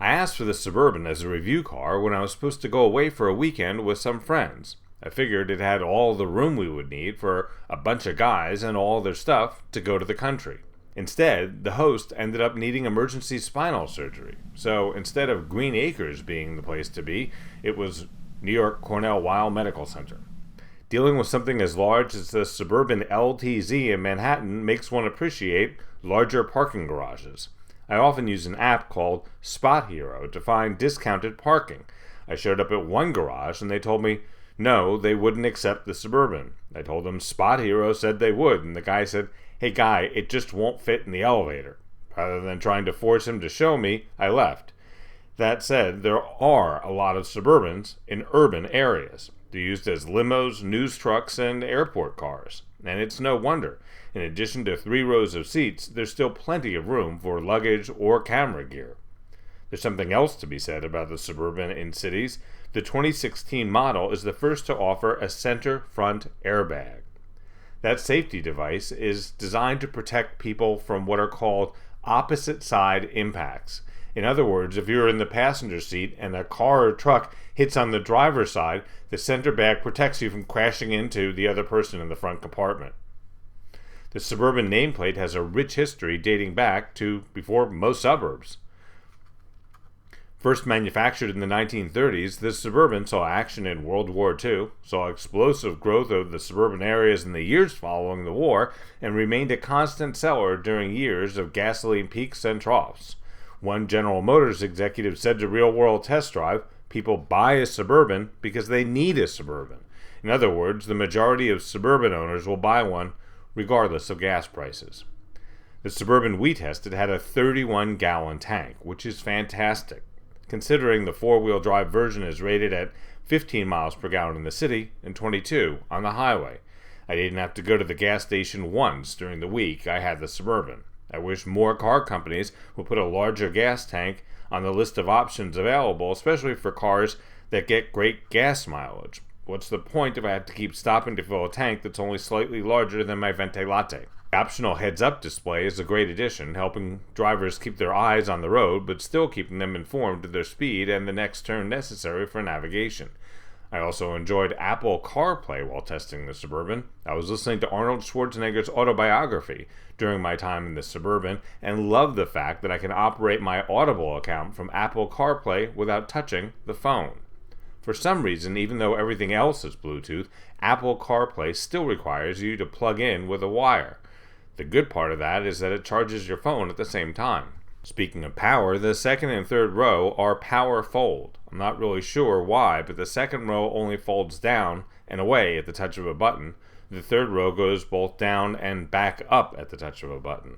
I asked for the Suburban as a review car when I was supposed to go away for a weekend with some friends. I figured it had all the room we would need for a bunch of guys and all their stuff to go to the country. Instead, the host ended up needing emergency spinal surgery. So instead of Green Acres being the place to be, it was New York Cornell Weill Medical Center. Dealing with something as large as the Suburban LTZ in Manhattan makes one appreciate larger parking garages. I often use an app called Spot Hero to find discounted parking. I showed up at one garage and they told me, no, they wouldn't accept the Suburban. I told them Spot Hero said they would, and the guy said, hey guy, it just won't fit in the elevator. Rather than trying to force him to show me, I left. That said, there are a lot of Suburbans in urban areas. They're used as limos, news trucks, and airport cars. And it's no wonder. In addition to 3 rows of seats, there's still plenty of room for luggage or camera gear. There's something else to be said about the Suburban in cities. The 2016 model is the first to offer a center front airbag. That safety device is designed to protect people from what are called opposite side impacts. In other words, if you're in the passenger seat and a car or truck hits on the driver's side, the center bag protects you from crashing into the other person in the front compartment. The Suburban nameplate has a rich history dating back to before most suburbs. First manufactured in the 1930s, the Suburban saw action in World War II, saw explosive growth of the suburban areas in the years following the war, and remained a constant seller during years of gasoline peaks and troughs. One General Motors executive said to Real World Test Drive, people buy a Suburban because they need a Suburban. In other words, the majority of Suburban owners will buy one regardless of gas prices. The Suburban we tested had a 31-gallon tank, which is fantastic, considering the 4-wheel drive version is rated at 15 miles per gallon in the city and 22 on the highway. I didn't have to go to the gas station once during the week I had the Suburban. I wish more car companies would put a larger gas tank on the list of options available, especially for cars that get great gas mileage. What's the point if I have to keep stopping to fill a tank that's only slightly larger than my Venti Latte? The optional heads-up display is a great addition, helping drivers keep their eyes on the road, but still keeping them informed of their speed and the next turn necessary for navigation. I also enjoyed Apple Carplay while testing the Suburban. I was listening to Arnold Schwarzenegger's autobiography during my time in the Suburban and loved the fact that I can operate my Audible account from Apple Carplay without touching the phone. For some reason, even though everything else is Bluetooth, Apple Carplay still requires you to plug in with a wire. The good part of that is that it charges your phone at the same time. Speaking of power, the second and third row are power fold. I'm not really sure why, but the second row only folds down and away at the touch of a button. The third row goes both down and back up at the touch of a button.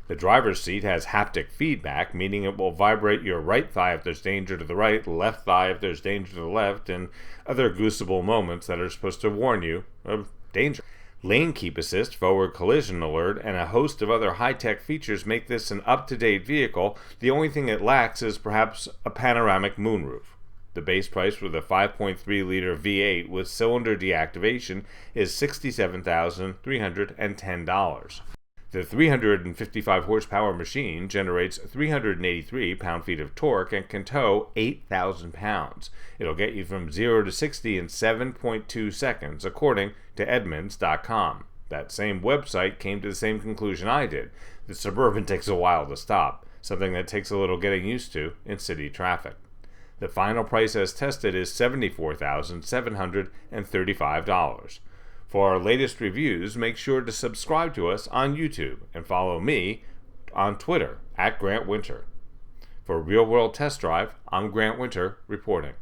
The driver's seat has haptic feedback, meaning it will vibrate your right thigh if there's danger to the right, left thigh if there's danger to the left, and other goosable moments that are supposed to warn you of danger. Lane Keep Assist, Forward Collision Alert, and a host of other high-tech features make this an up-to-date vehicle. The only thing it lacks is perhaps a panoramic moonroof. The base price for the 5.3-liter V8 with cylinder deactivation is $67,310. The 355 horsepower machine generates 383 pound-feet of torque and can tow 8,000 pounds. It'll get you from 0 to 60 in 7.2 seconds, according to Edmunds.com. That same website came to the same conclusion I did. The Suburban takes a while to stop, something that takes a little getting used to in city traffic. The final price as tested is $74,735. For our latest reviews, make sure to subscribe to us on YouTube and follow me on Twitter @GrantWinter. For Real World Test Drive, I'm Grant Winter reporting.